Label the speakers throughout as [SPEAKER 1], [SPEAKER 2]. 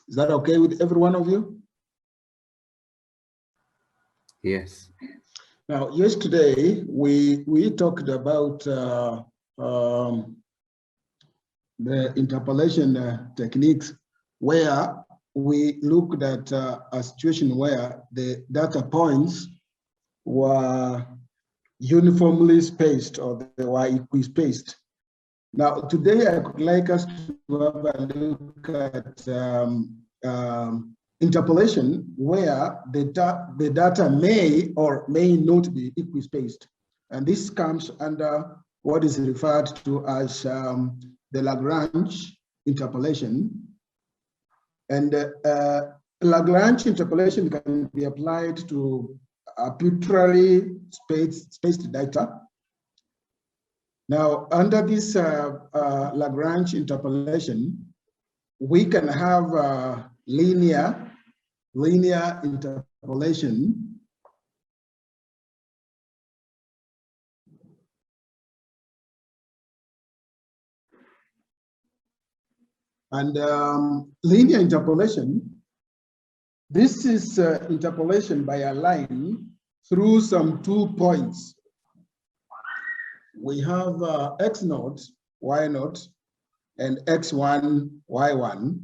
[SPEAKER 1] Is that okay with every one of you?
[SPEAKER 2] Yes.
[SPEAKER 1] Now, yesterday we talked about the interpolation techniques, where we looked at a situation where the data points were uniformly spaced, or they were equispaced. Now, today I would like us to have a look at interpolation, where the data may or may not be equispaced. And this comes under what is referred to as the Lagrange interpolation. And Lagrange interpolation can be applied to arbitrarily spaced data. Now, under this Lagrange interpolation, we can have linear interpolation. And linear interpolation, this is interpolation by a line through some 2 points. We have x0, y0, and x1, y1.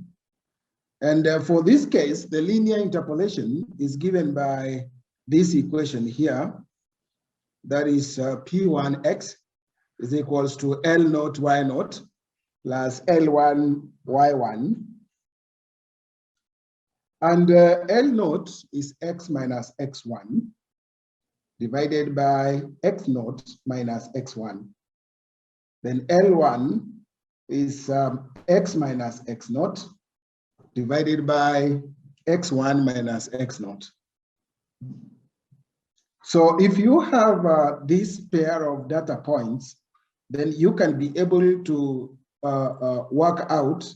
[SPEAKER 1] And for this case, the linear interpolation is given by this equation here. That is P1x is equals to L0, y0 plus L1, y1. And L0 is x minus x1 divided by x0 minus x1. Then L1 is x minus x0 divided by x1 minus x0. So if you have this pair of data points, then you can be able to work out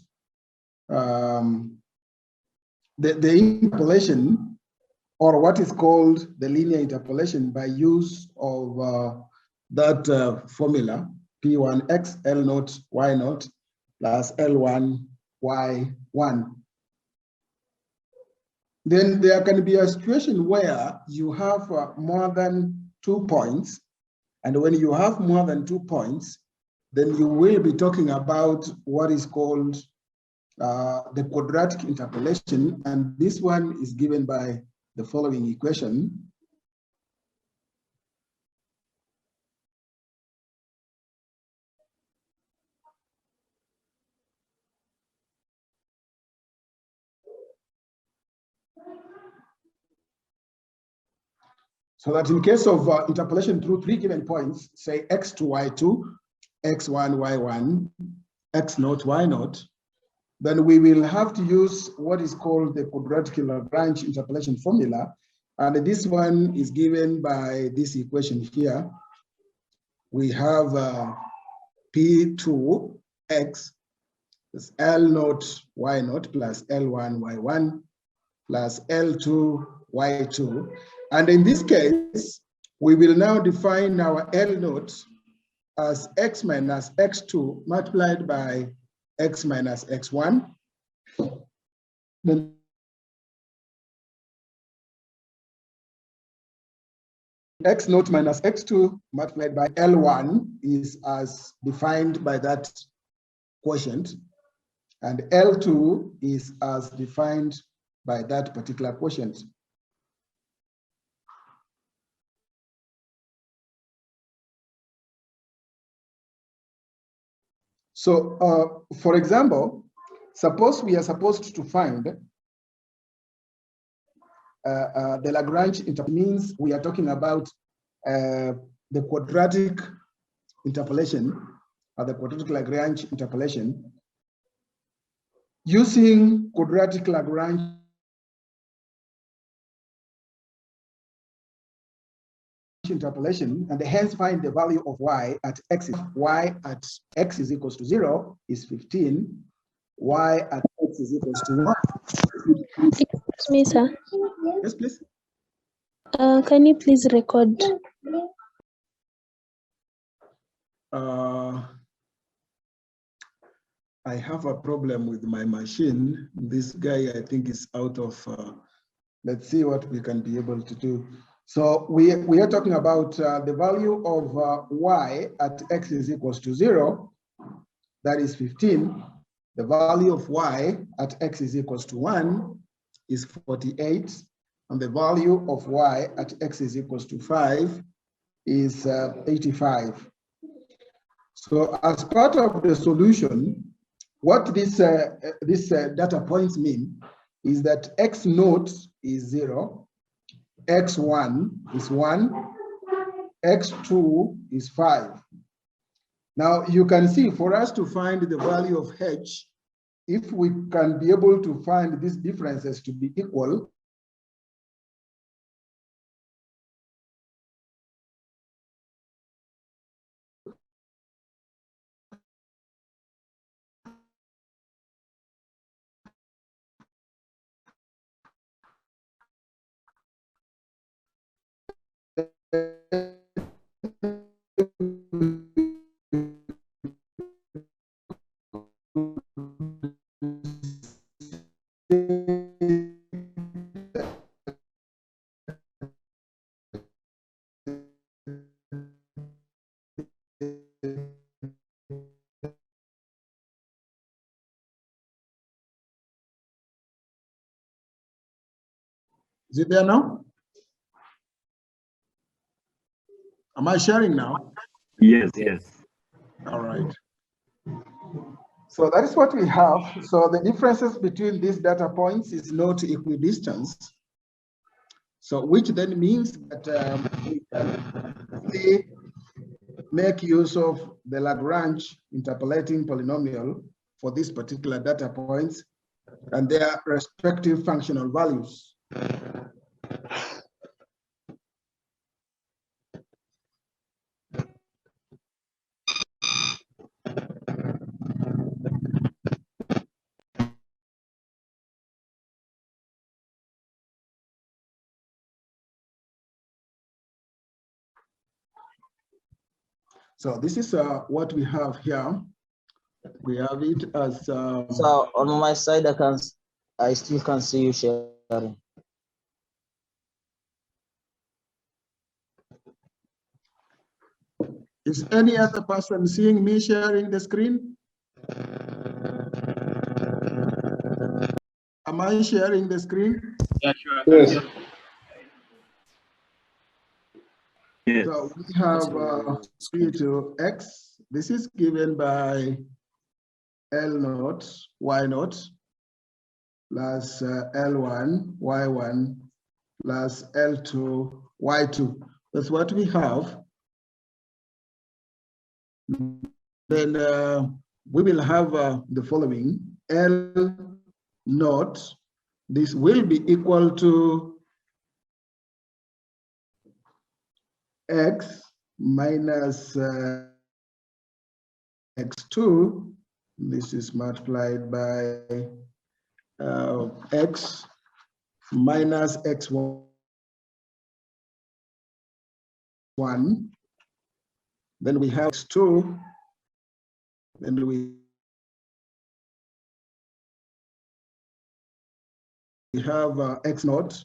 [SPEAKER 1] the interpolation, or what is called the linear interpolation, by use of that formula, P1x L0 y0 plus L1 y1. Then there can be a situation where you have more than 2 points. And when you have more than 2 points, then you will be talking about what is called the quadratic interpolation. And this one is given by the following equation. So that in case of interpolation through 3 given points, say x2, y2, x1, y1, x0, y0, then we will have to use what is called the quadratic Lagrange interpolation formula. And this one is given by this equation here. We have P2x is L0, y0 plus L1, y1 plus L2, y2. And in this case, we will now define our L0 as x minus x2 multiplied by x minus x1. Then x0 minus x2 multiplied by L1 is as defined by that quotient, and L2 is as defined by that particular quotient. So, for example, suppose we are supposed to find the Lagrange interpolation. Means we are talking about the quadratic interpolation, or the quadratic Lagrange interpolation, using quadratic Lagrange interpolation, and hence find the value of y at x. Y at x is equals to 0 is 15. Y at x is equals to 1.
[SPEAKER 3] Excuse me, sir.
[SPEAKER 1] Yes, please.
[SPEAKER 3] Can you please record?
[SPEAKER 1] I have a problem with my machine. This guy, I think, is out of, let's see what we can be able to do. So we are talking about the value of y at x is equals to 0, that is 15. The value of y at x is equals to 1 is 48. And the value of y at x is equals to 5 is 85. So as part of the solution, what this data points mean is that x naught is 0, x1 is 1, x2 is 5. Now you can see, for us to find the value of h, if we can be able to find these differences to be equal, is it there now? Am I sharing now?
[SPEAKER 2] Yes, yes.
[SPEAKER 1] All right. So that is what we have. So the differences between these data points is not equidistant. So which then means that we can make use of the Lagrange interpolating polynomial for these particular data points and their respective functional values. So this is what we have here. We have it as.
[SPEAKER 4] So on my side, I still can see you sharing.
[SPEAKER 1] Is any other person seeing me sharing the screen? Am I sharing the screen?
[SPEAKER 2] Yeah, sure.
[SPEAKER 1] Yes.
[SPEAKER 2] Yes.
[SPEAKER 1] So we have p to x. This is given by L naught, y naught, plus L1, y1, plus L2, y2. That's what we have. Then we will have the following. L naught, this will be equal to x minus x2. This is multiplied by x minus x1. Then we have x2. Then we have x naught.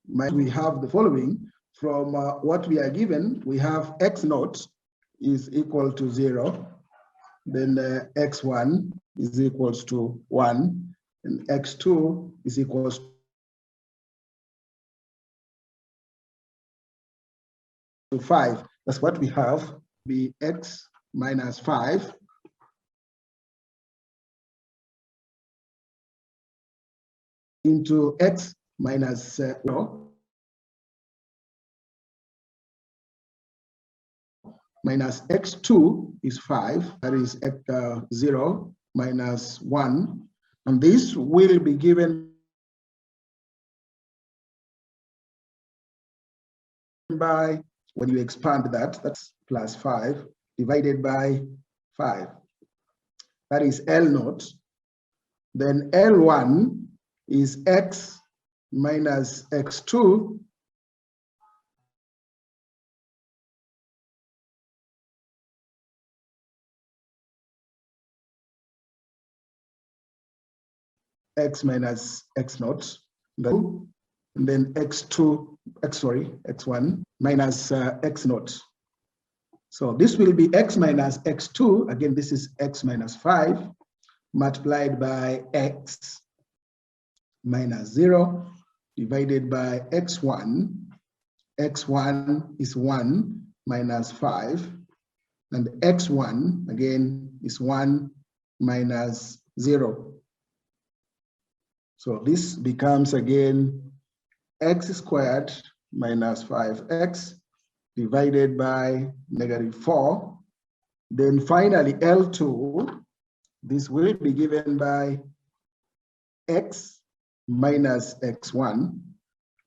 [SPEAKER 1] We have the following. From what we are given, we have x naught is equal to 0. Then x1 is equals to 1. And x2 is equals to 5. That's what we have. Be x minus 5 into x minus 0 minus x2 is 5. That is 0 minus 1. And this will be given by, when you expand that, that's plus 5 divided by 5. That is L naught. Then L1 is x minus x2 x minus x naught, and then x1 minus x naught. So this will be x minus x2. Again, this is x minus 5 multiplied by x minus 0 divided by x1. x1 is 1 minus 5, and x1 again is 1 minus 0. So this becomes again x squared minus 5x divided by -4. Then finally L2, this will be given by x minus x1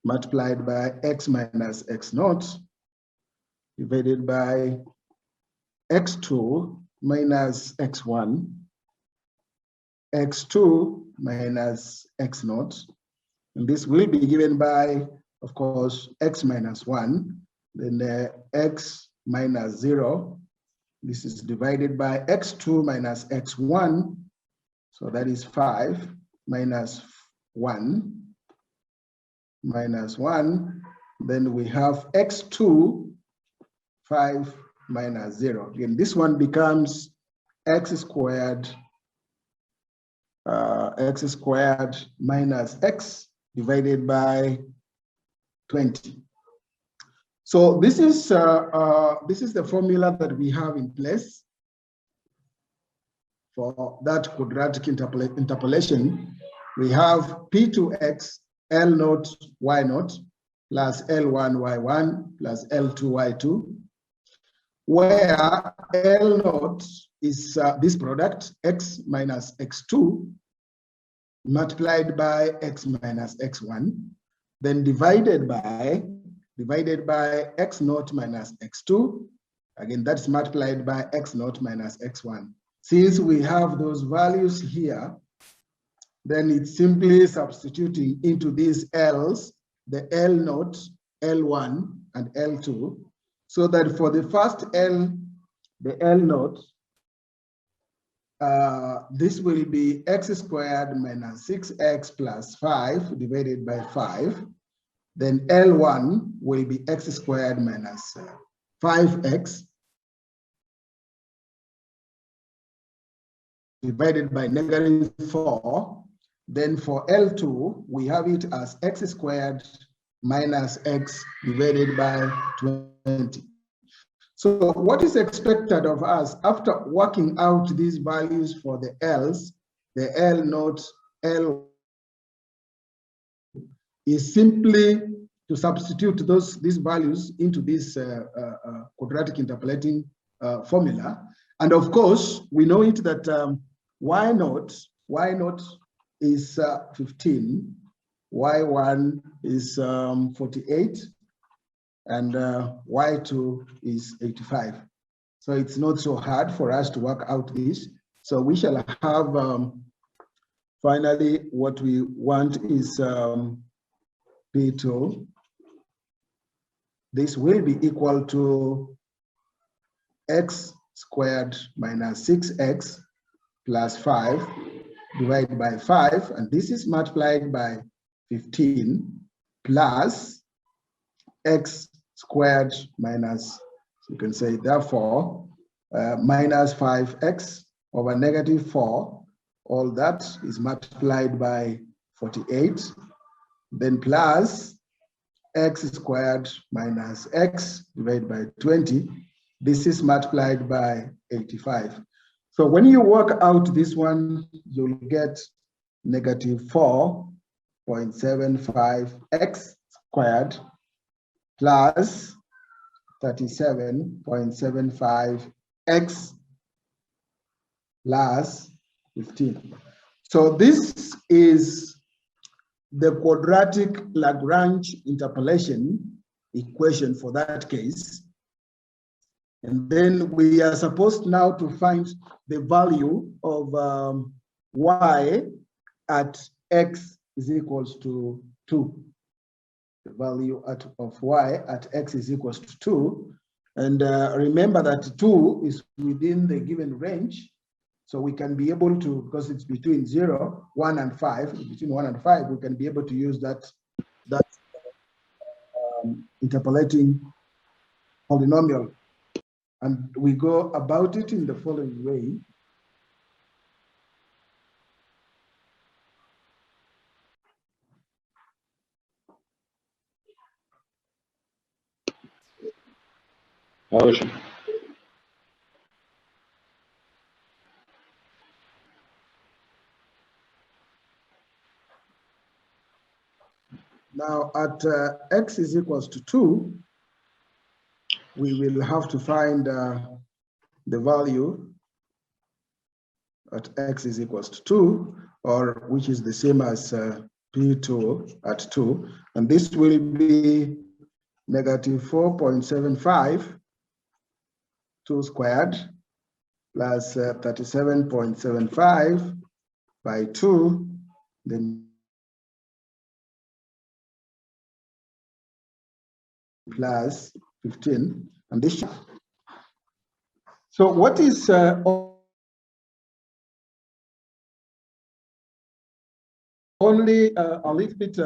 [SPEAKER 1] multiplied by x minus x naught divided by x2 minus x1, x2 minus x naught, and this will be given by, of course, x minus 1, then x minus 0. This is divided by x2 minus x1, so that is 5 minus 1 minus 1. Then we have x2, 5 minus 0. Again, this one becomes x squared minus x divided by 20. So this is the formula that we have in place for that quadratic interpolation. We have P2x L naught y naught plus L1 y1 plus L2 y2, where L naught is this product x minus x2 multiplied by x minus x1, then divided by x naught minus x2. Again, that's multiplied by x naught minus x1. Since we have those values here, then it's simply substituting into these L's, the L naught, L1, and L2, so that for the first L, the L naught, this will be x squared minus 6x plus 5 divided by 5. Then L1 will be x squared minus 5x divided by -4. Then for L2, we have it as x squared minus x divided by 20. So what is expected of us after working out these values for the L's, the L naught, L is simply to substitute these values into this quadratic interpolating formula. And of course, we know it that y naught is 15, y1 is 48, and y2 is 85. So it's not so hard for us to work out this. So we shall have, finally, what we want is P2. This will be equal to x squared minus 6x plus 5 divided by 5, and this is multiplied by 15 plus x squared minus, you can say therefore, minus 5x over -4, all that is multiplied by 48, then plus x squared minus x divided by 20, this is multiplied by 85. So when you work out this one, you'll get -4.75x squared plus 37.75x plus 15. So this is the quadratic Lagrange interpolation equation for that case. And then we are supposed now to find the value of y at x is equals to 2. The value of y at x is equals to 2. And remember that 2 is within the given range. So we can be able to, because it's between 0, 1, and 5, between 1 and 5, we can be able to use that interpolating polynomial. And we go about it in the following way. Now at x is equals to 2, we will have to find the value at x is equals to 2, or which is the same as P2 at 2. And this will be negative 4.75, 2 squared, plus 37.75 by 2, then plus 15, and this. So what is only a little bit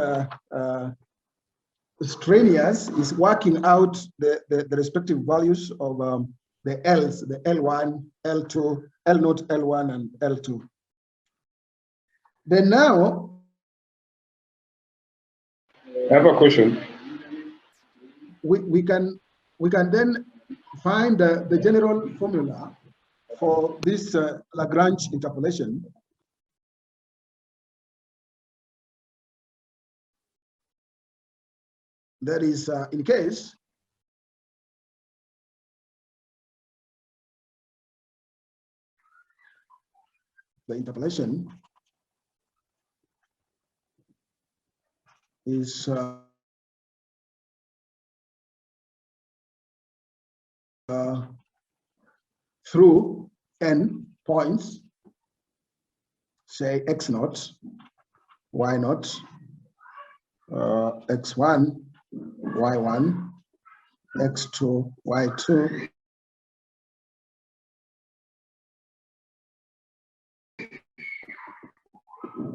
[SPEAKER 1] strenuous is working out the respective values of the L's, the L1, L2, L0, L1, and L2. Then now,
[SPEAKER 5] I have a question.
[SPEAKER 1] we can then find the general formula for this Lagrange interpolation. That is, in case the interpolation is through n points, say x naught, y naught, x1, y1, x2, y2,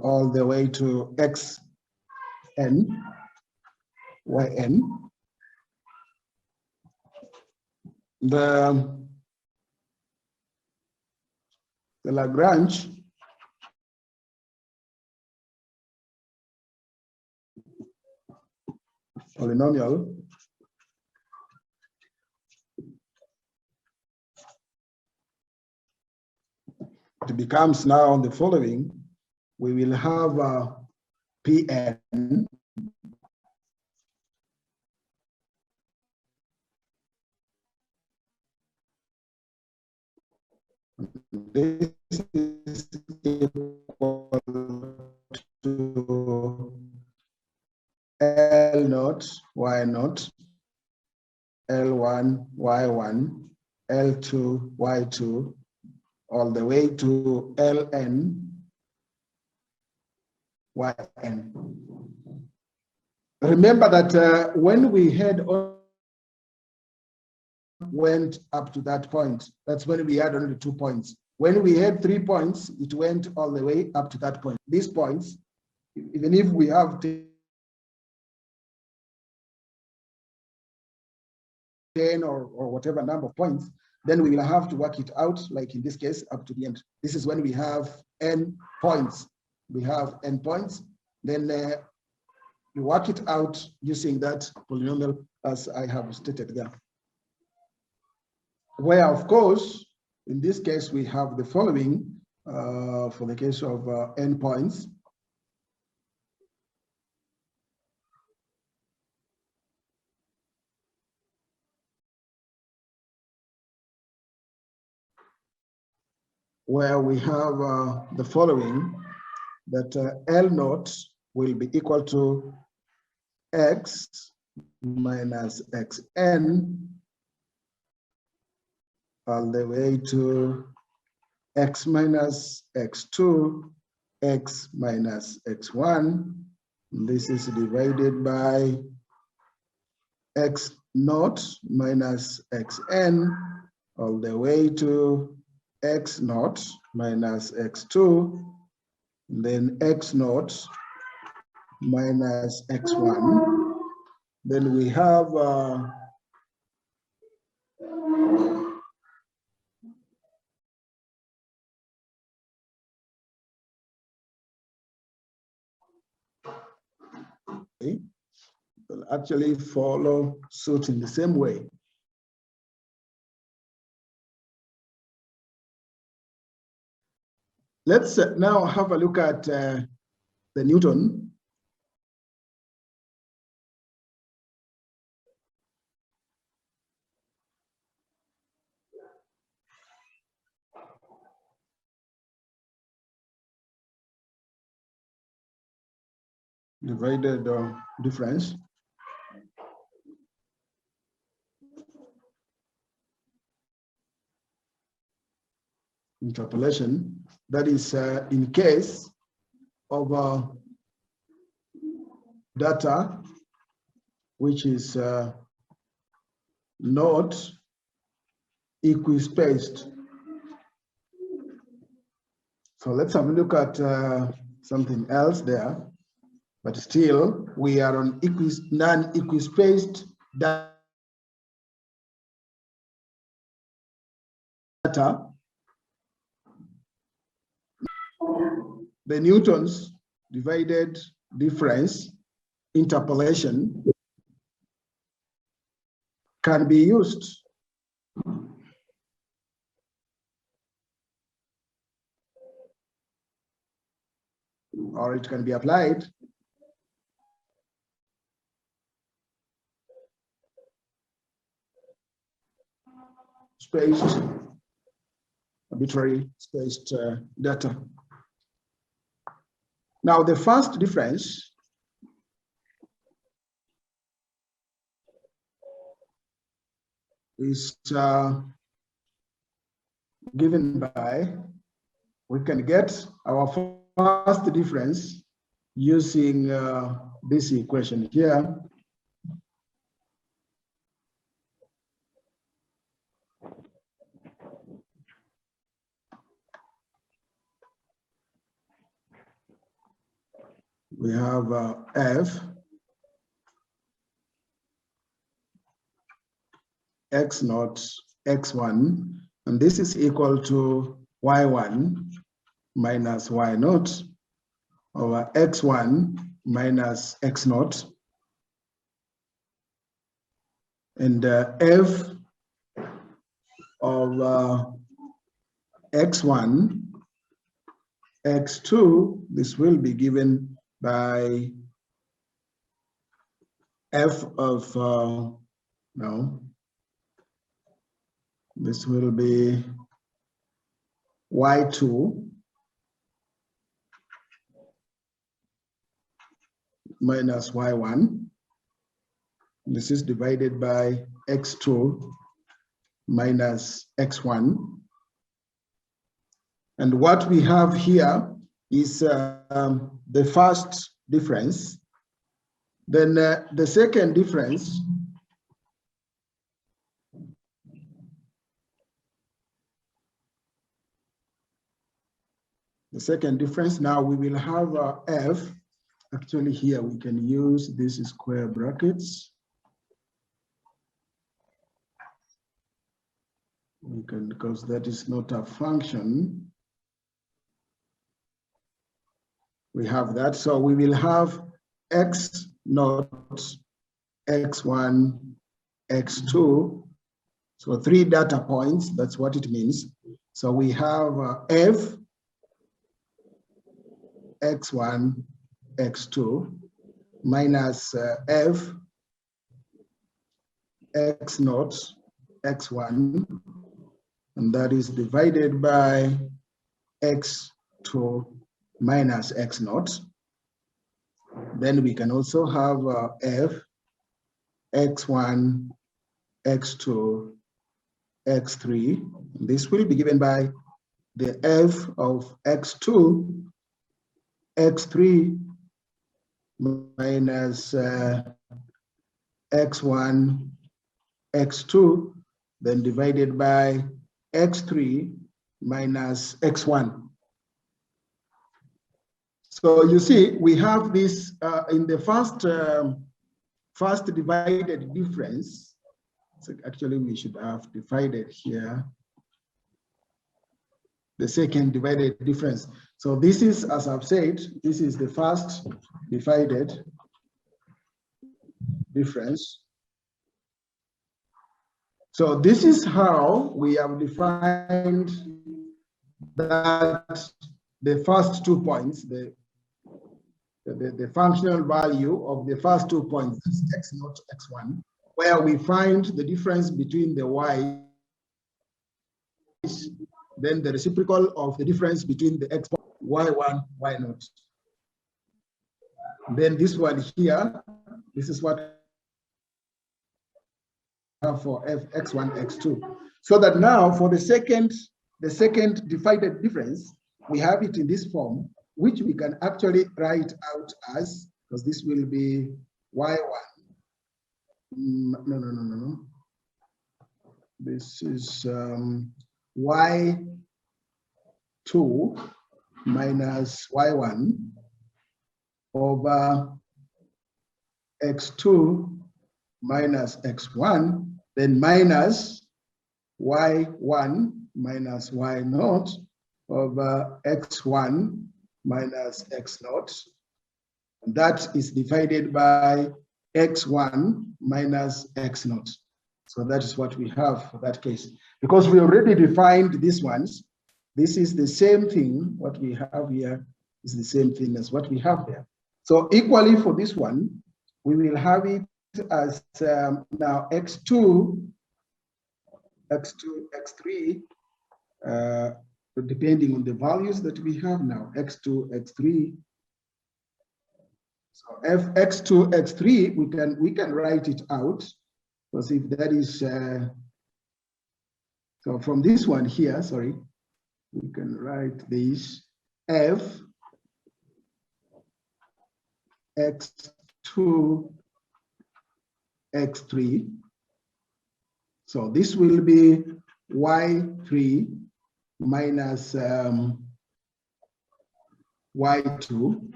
[SPEAKER 1] all the way to xn, yn. The Lagrange polynomial it becomes now the following. We will have Pn this is equal to L naught, Y naught, L1, Y1, L2, Y2, all the way to Ln, Yn. Remember that when we had went up to that point, that's when we had only 2 points. When we had 3 points, it went all the way up to that point. These points, even if we have 10 or whatever number of points, then we will have to work it out, like in this case, up to the end. This is when we have n points. We have n points, then you work it out using that polynomial as I have stated there. Where, of course, in this case, we have the following for the case of n points. Where we have the following, that L naught will be equal to x minus xn all the way to x minus x2, x minus x1. This is divided by x naught minus xn all the way to x naught minus x2, then x naught minus x1. Then we have will actually follow suit in the same way. Let's now have a look at the Newton. Divided difference. Interpolation, that is in case of data which is not equispaced. So let's have a look at something else there, but still we are on non-equispaced data. The Newton's divided difference interpolation can be used. Or it can be applied spaced, arbitrary spaced data. Now the first difference is given by, we can get our first difference using this equation here. We have f x naught x1, and this is equal to y1 minus y naught over x1 minus x naught, and f of x1 x2, this will be given by f of no, this will be y2 minus y1. This is divided by x2 minus x1. And what we have here is the first difference. Then the second difference now we will have f. Actually here we can use these square brackets. We can, because that is not a function. We have that, so we will have x naught, x1, x2. So 3 data points, that's what it means. So we have f, x1, x2, minus f, x naught, x1, and that is divided by x2 minus x naught. Then we can also have f, x1, x2, x3. This will be given by the f of x2, x3 minus x1, x2, then divided by x3 minus x1. So you see, we have this in the first divided difference. So actually, we should have divided here the second divided difference. So this is, as I've said, this is the first divided difference. So this is how we have defined that the first 2 points, the functional value of the first 2 points, x0, x1, where we find the difference between the y, then the reciprocal of the difference between the x, y1, y0. Then this one here, this is what we have for x1, x2. So that now for the second divided difference, we have it in this form, which we can actually write out as, because this will be y1. No. This is y2 minus y1 over x2 minus x1, then minus y1 minus y0 over x1 minus x0. That is divided by x1 minus x0. So that is what we have for that case. Because we already defined these ones, this is the same thing. What we have here is the same thing as what we have there. So equally for this one, we will have it as now x2, x3, depending on the values that we have now, x2, x3. So f x2, x3, we can write it out, because if that is, so from this one here, sorry, we can write this f x2, x3. So this will be y3 minus y2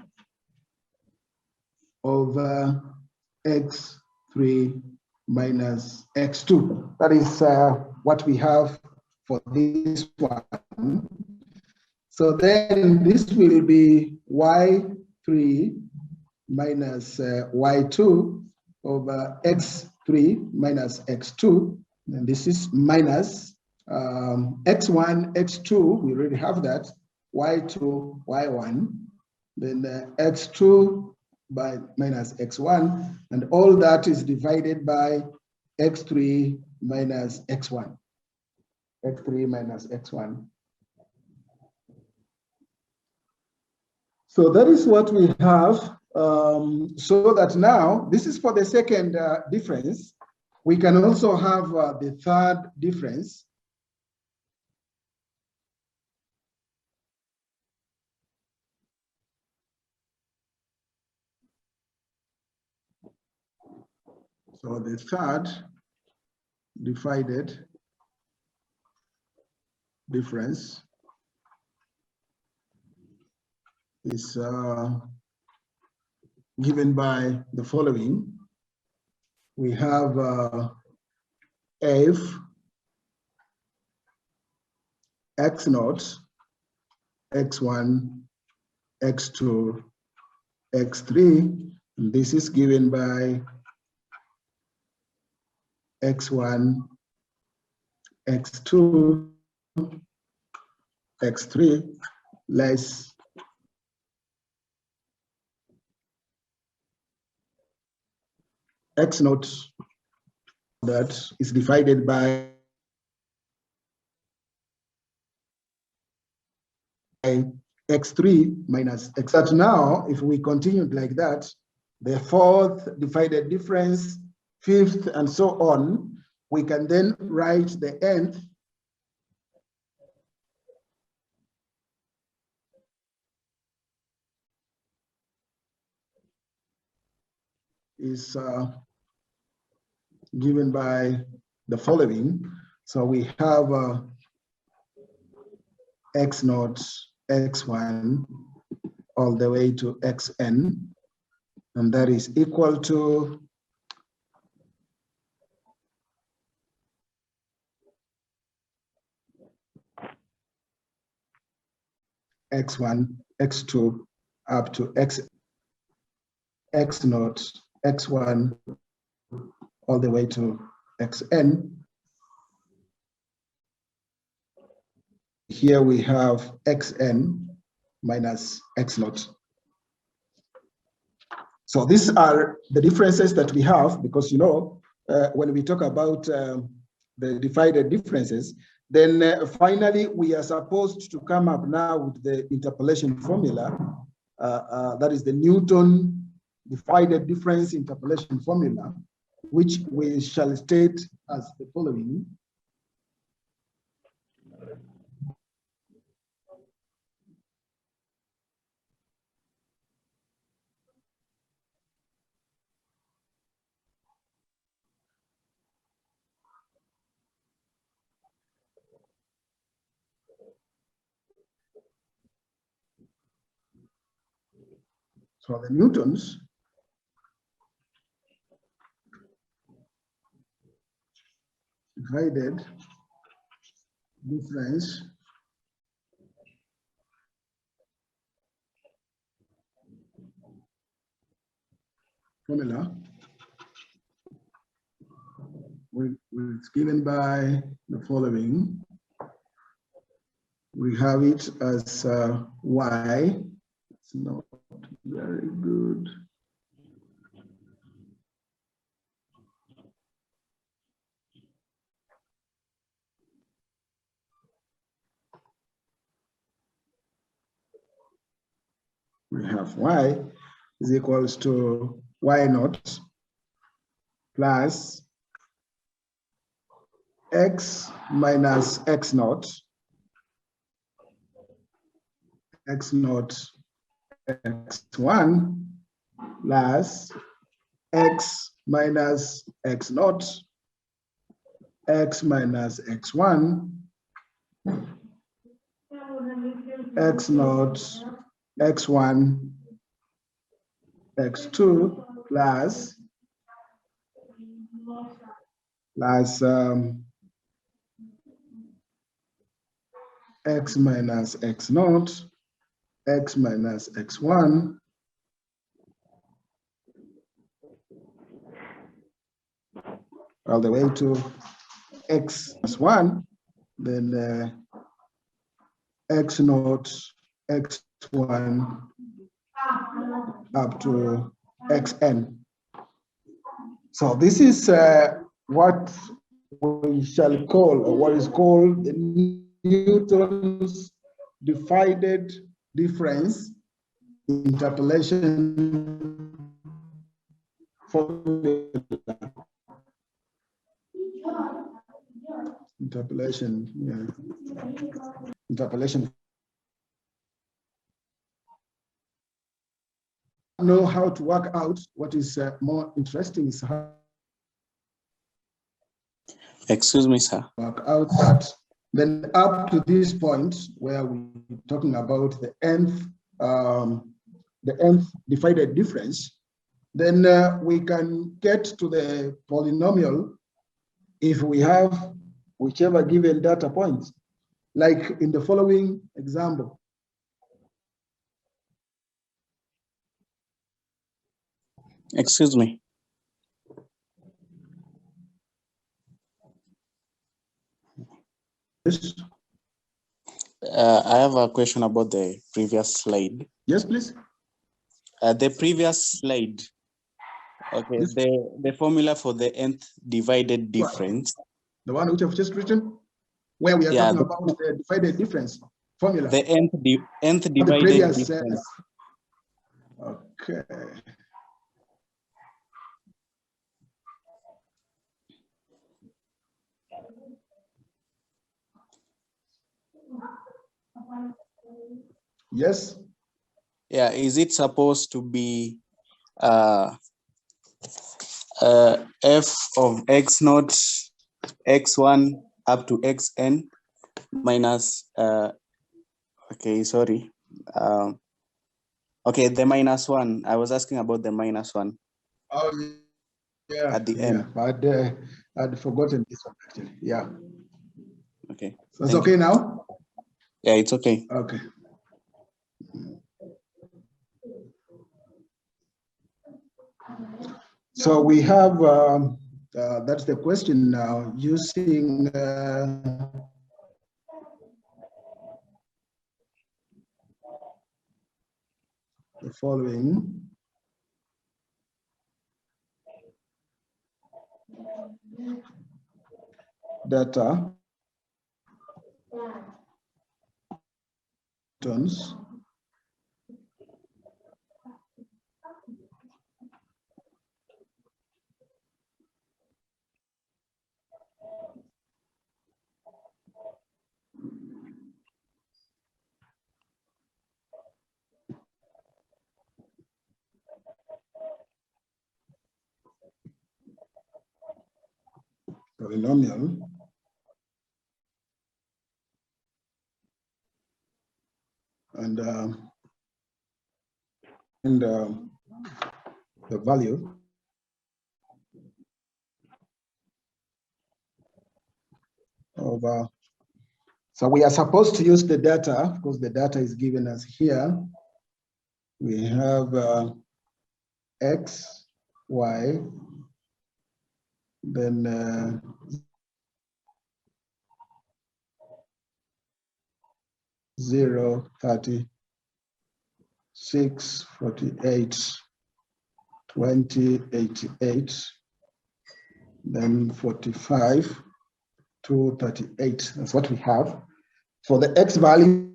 [SPEAKER 1] over x3 minus x2. That is what we have for this one. So then this will be y3 minus y2 over x3 minus x2. And this is minus x1, x2, we already have that, y2, y1, then x2 by minus x1, and all that is divided by x3 minus x1, x3 minus x1. So that is what we have. So that now, this is for the second difference. We can also have the third difference. So the third divided difference is given by the following. We have f x0, x1, x2, x3. And this is given by x1, x2, x3 less x0, that is divided by x3 minus x. But now, if we continued like that, the fourth divided difference, fifth, and so on, we can then write the nth is given by the following. So we have x naught, x1, all the way to xn, and that is equal to x1, x2, up to x naught, x1, all the way to xn. Here we have xn minus x naught. So these are the differences that we have, because when we talk about the divided differences, then finally we are supposed to come up now with the interpolation formula. That is the Newton divided difference interpolation formula, which we shall state as the following. So the Newtons divided difference formula is given by the following. We have it as y. It's not very good. We have y is equals to y naught plus x minus x naught x1 plus x minus x naught x minus x1 x naught x1 x2 plus x minus x naught x minus x1 all the way to x plus 1, then x naught x1 up to xn. So this is what we shall call, or what is called, the Newton's divided difference interpolation formula. Interpolation, yeah. Interpolation. Know how to work out. What is more interesting is how.
[SPEAKER 6] Excuse me, sir.
[SPEAKER 1] Work out that. Then up to this point where we're talking about the nth divided difference, then we can get to the polynomial if we have whichever given data points, like in the following example.
[SPEAKER 6] Excuse me.
[SPEAKER 1] Yes.
[SPEAKER 6] I have a question about the previous slide.
[SPEAKER 1] Yes, please.
[SPEAKER 6] The previous slide. Okay,
[SPEAKER 1] Yes.
[SPEAKER 6] The formula for the nth divided difference.
[SPEAKER 1] The one which I've just written, where we are talking about the divided difference formula.
[SPEAKER 6] The nth divided
[SPEAKER 1] the previous,
[SPEAKER 6] difference.
[SPEAKER 1] Okay. Yes.
[SPEAKER 6] Yeah, is it supposed to be f of x naught x1 up to xn minus Okay, sorry. Okay, the -1. I was asking about the -1.
[SPEAKER 1] Oh, yeah.
[SPEAKER 6] At the end.
[SPEAKER 1] I'd forgotten this one actually. Yeah.
[SPEAKER 6] Okay.
[SPEAKER 1] So it's
[SPEAKER 6] Thank
[SPEAKER 1] okay
[SPEAKER 6] you.
[SPEAKER 1] now?
[SPEAKER 6] Yeah, it's okay.
[SPEAKER 1] Okay. So we have, that's the question now, using the following. Data. Tons. Polynomial. And the value of, so we are supposed to use the data because the data is given us here. We have X, Y, then 0, 36, 48, 20, 88, then 45 to 38. That's what we have. For the X value,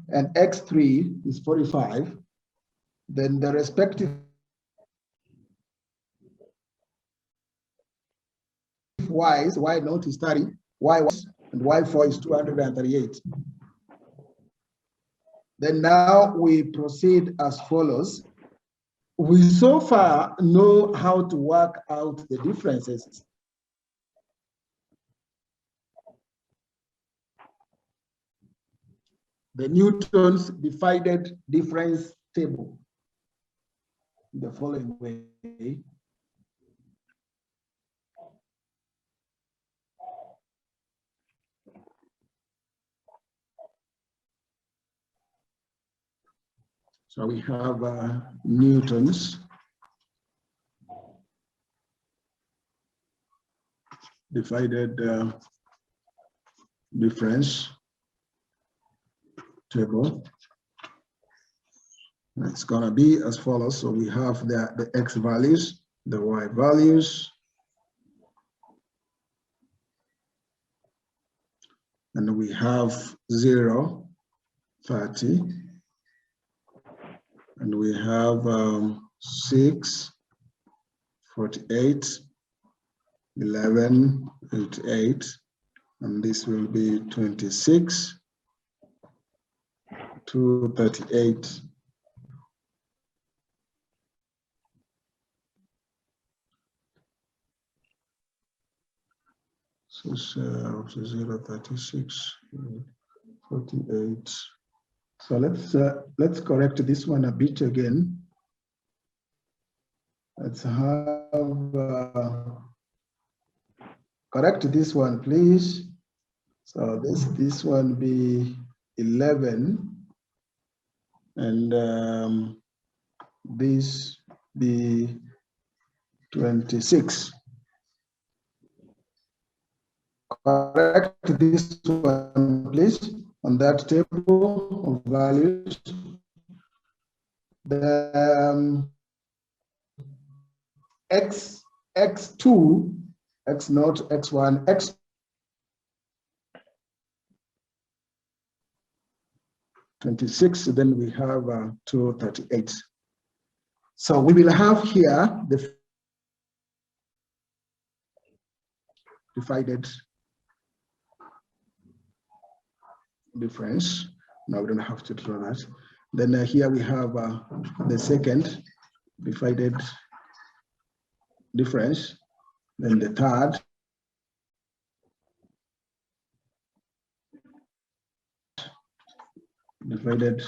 [SPEAKER 1] and X3 is 45, then the respective Y's, Y0 is 30, Y1 and Y4 is 238. Then now we proceed as follows. We so far know how to work out the differences. The Newton's divided difference table in the following way. So we have Newton's divided difference table. It's going to be as follows. So we have the X values, the Y values, and we have 0, 30, and we have 6, 48, 11, 88, and this will be 26 to 38. So 0, 36, 48. So let's correct this one a bit again. Let's have correct this one, please. So this one be 11, and this be 26. Correct this one, please, on that table of values. The X2, X0, X1, X. $26, then we have 238. So we will have here the divided difference. Now we don't have to draw that. Then here we have the second divided difference. Then the third. divided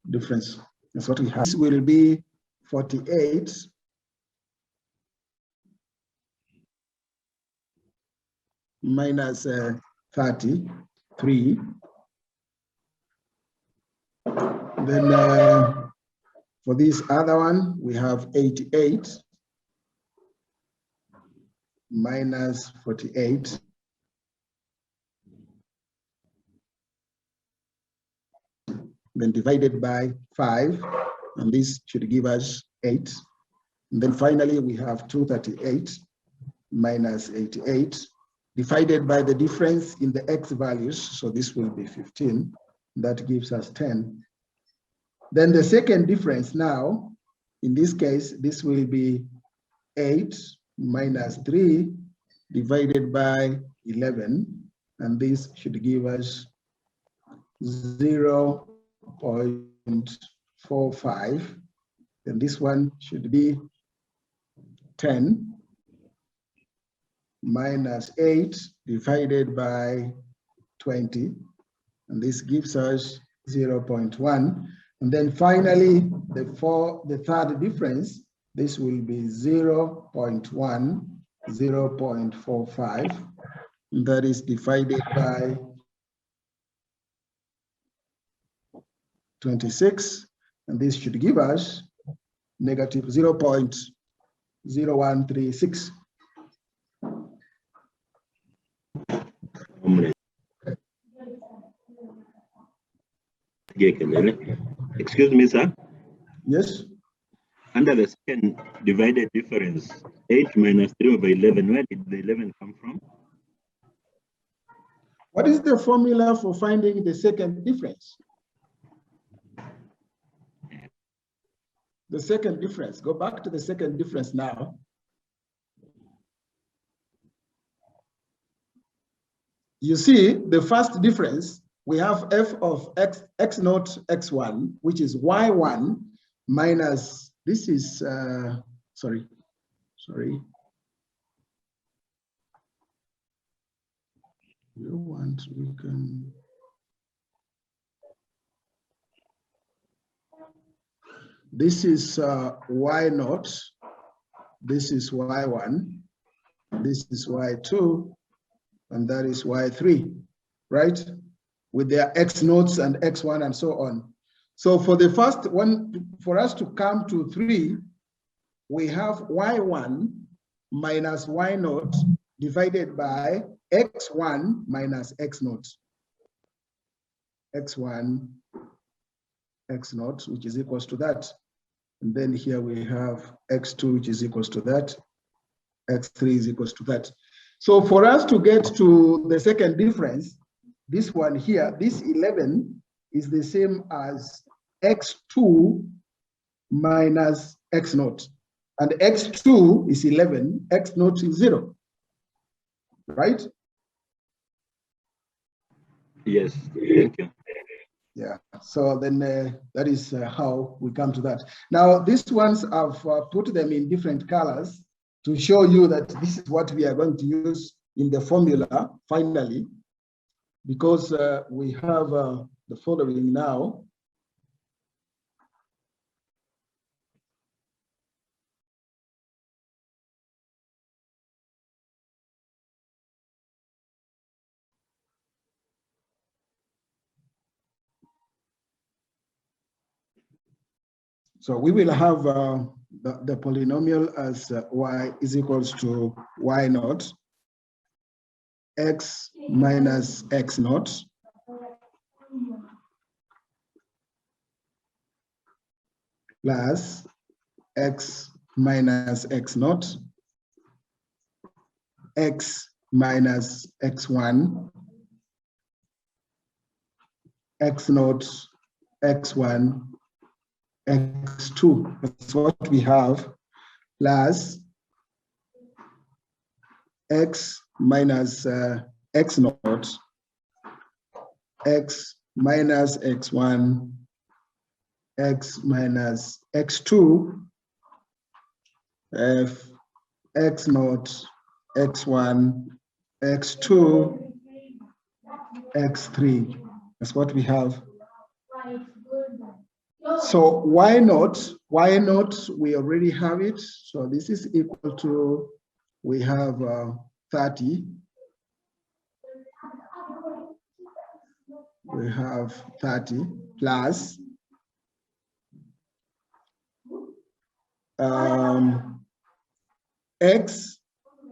[SPEAKER 1] difference. That's what we have. This will be 48 minus 33. Then for this other one, we have 88 minus 48. Then divided by 5, and this should give us 8. And then finally, we have 238 minus 88 divided by the difference in the x values. So this will be 15. That gives us 10. Then the second difference now, in this case, this will be 8 minus 3 divided by 11. And this should give us 0.45. And this one should be 10 minus 8 divided by 20. And this gives us 0.1. And then finally, the third difference, this will be 0.1, 0.45. That is divided by 26. And this should give us negative 0.0136.
[SPEAKER 2] Excuse me, sir.
[SPEAKER 1] Yes.
[SPEAKER 2] Under the second divided difference, 8 minus 3 over 11, where did the 11 come from?
[SPEAKER 1] What is the formula for finding the second difference? The second difference, go back to the second difference now. You see, the first difference, we have f of x naught x1, which is y1 minus, this is, sorry. You want, we can. This is y naught, this is y1, this is y2, and that is y3, right? With their x naughts and x1 and so on. So for the first one, for us to come to 3, we have y1 minus y naught divided by x1 minus x naught. x1, x naught, which is equals to that. And then here we have x2, which is equals to that. x3 is equals to that. So for us to get to the second difference, this one here, this 11 is the same as x2 minus x naught. And x2 is 11, x naught is 0, right?
[SPEAKER 2] Yes, thank you.
[SPEAKER 1] Yeah, so then that is how we come to that. Now, these ones, I've put them in different colors to show you that this is what we are going to use in the formula finally, because we have the following now. So we will have the polynomial as y is equals to y naught, x minus x naught, plus x minus x naught, x minus x1, x naught, x1, x2, that's what we have, plus x minus x naught, x minus x1, x minus x2, x naught, x1, x2, x3. That's what we have So why not? Why not? We already have it. So this is equal to, we have 30. We have 30 plus x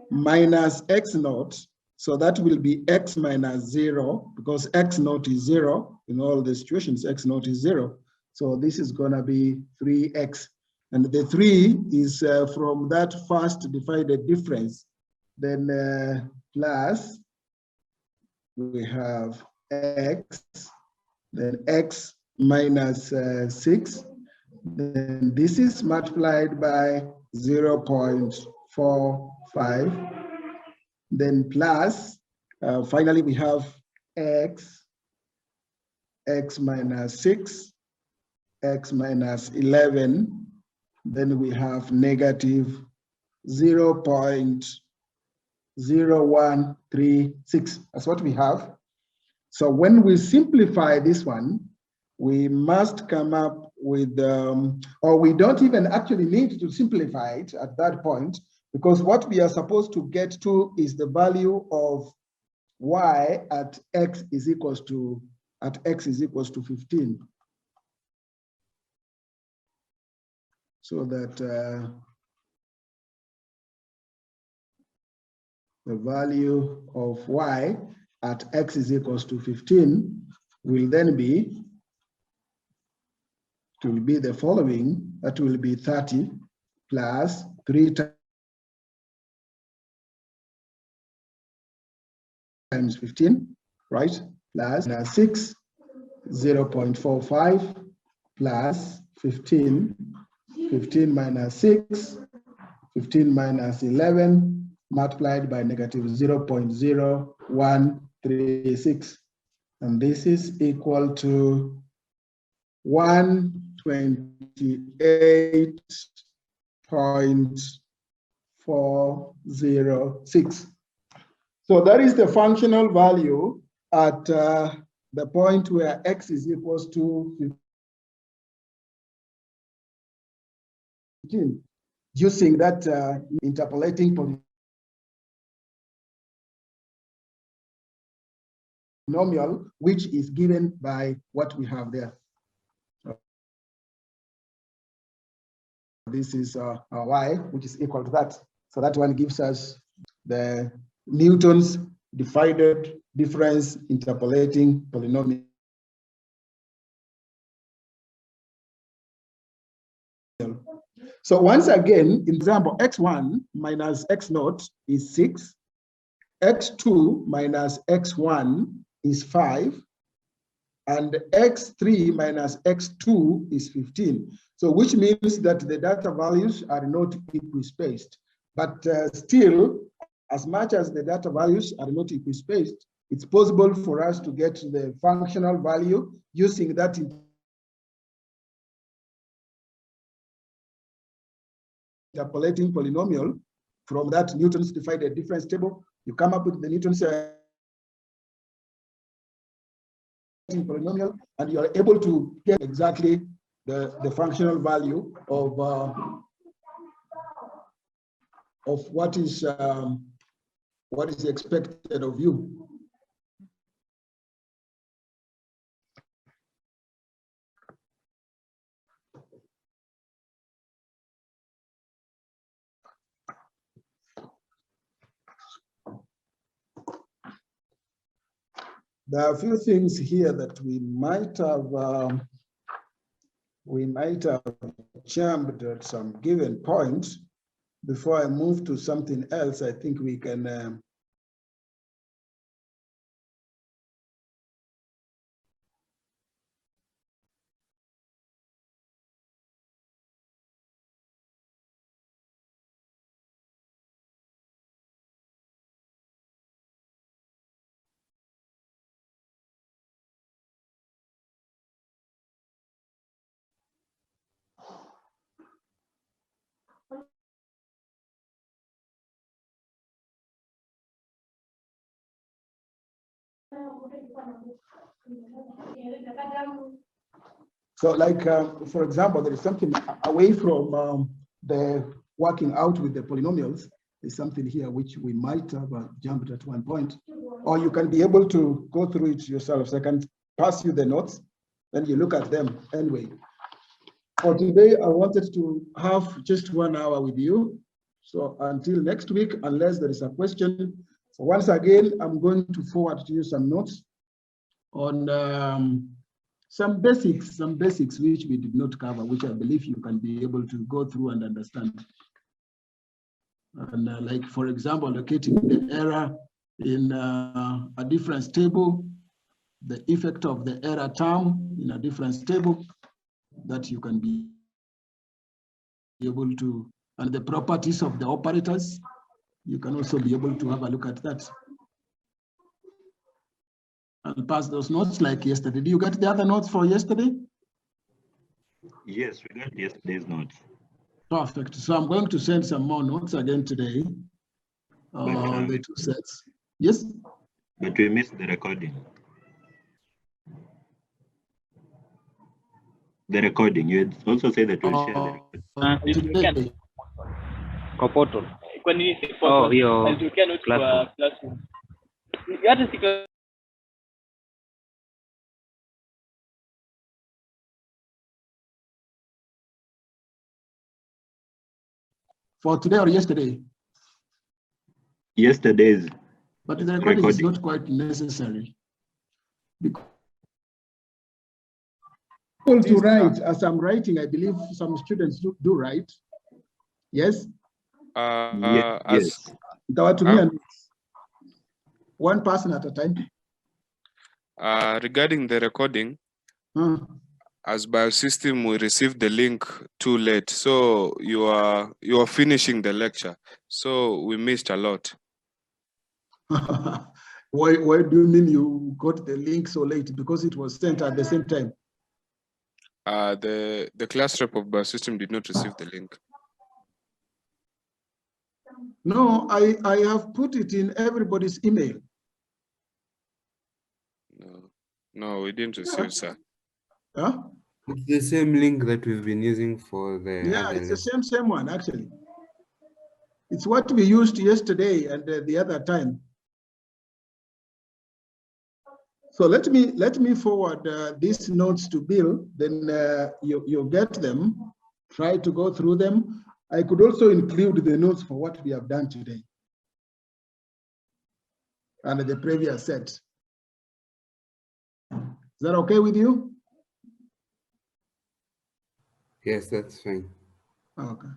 [SPEAKER 1] minus x naught. So that will be x minus 0, because x naught is 0. In all the situations, x naught is 0. So this is going to be 3x. And the 3 is from that first divided difference. Then plus, we have x, then x minus 6. Then this is multiplied by 0.45. Then plus, finally we have x minus 6, x minus 11. Then we have negative 0.0136. That's what we have. So when we simplify this one, we must come up with, or we don't even actually need to simplify it at that point, because what we are supposed to get to is the value of y at x is equals to 15. So that the value of y at x is equals to 15 will then be, it will be the following. That will be 30 plus 3 times 15, right? Plus 6, 0.45 plus 15, 15 minus 6, 15 minus 11, multiplied by negative 0.0136. And this is equal to 128.406. So that is the functional value at the point where x is equals to 15, using that interpolating polynomial, which is given by what we have there. This is our y, which is equal to that. So that one gives us the Newton's divided difference interpolating polynomial. So once again, in example, x1 minus x naught is 6, x2 minus x1 is 5, and x3 minus x2 is 15. So which means that the data values are not equispaced, but still, as much as the data values are not equispaced, it's possible for us to get the functional value using that interpolating polynomial from that Newton's divided difference table. You come up with the Newton's polynomial, and you are able to get exactly the functional value of what is expected of you. There are a few things here that we might have jumped at some given point. Before I move to something else, I think we can So like, for example, there is something away from the working out with the polynomials. There's something here which we might have jumped at one point, or you can be able to go through it yourself. So I can pass you the notes, then you look at them anyway. For today, I wanted to have just 1 hour with you. So until next week, unless there is a question. So once again, I'm going to forward to you some notes on some basics which we did not cover, which I believe you can be able to go through and understand. And like, for example, locating the error in a difference table, the effect of the error term in a difference table, that you can be able to, and the properties of the operators, you can also be able to have a look at that. I'll pass those notes like yesterday. Did you get the other notes for yesterday?
[SPEAKER 2] Yes, we got yesterday's notes.
[SPEAKER 1] Perfect. So I'm going to send some more notes again today. The 2 sets. Yes?
[SPEAKER 2] But we missed the recording. The recording. You had also said that we'll share the recording.
[SPEAKER 1] Today.
[SPEAKER 7] Kwa portal.
[SPEAKER 8] Oh, hiyo
[SPEAKER 7] Classroom.
[SPEAKER 1] For today or yesterday?
[SPEAKER 2] Yesterday's.
[SPEAKER 1] But the recording is not quite necessary. Because to write, as I'm writing, I believe some students do write. Yes?
[SPEAKER 2] Yes.
[SPEAKER 1] One person at a time.
[SPEAKER 8] Regarding the recording, as biosystem, we received the link too late. So you are finishing the lecture. So we missed a lot.
[SPEAKER 1] Why do you mean you got the link so late? Because it was sent at the same time.
[SPEAKER 8] The class rep of biosystem did not receive the link.
[SPEAKER 1] No, I have put it in everybody's email.
[SPEAKER 8] No, we didn't receive, sir.
[SPEAKER 1] Huh?
[SPEAKER 9] It's the same link that we've been using for the
[SPEAKER 1] Yeah,
[SPEAKER 9] other
[SPEAKER 1] it's the same one, actually. It's what we used yesterday and the other time. So let me forward these notes to Bill, then you'll get them, try to go through them. I could also include the notes for what we have done today and the previous set. Is that okay with you?
[SPEAKER 9] Yes, that's fine.
[SPEAKER 1] Okay.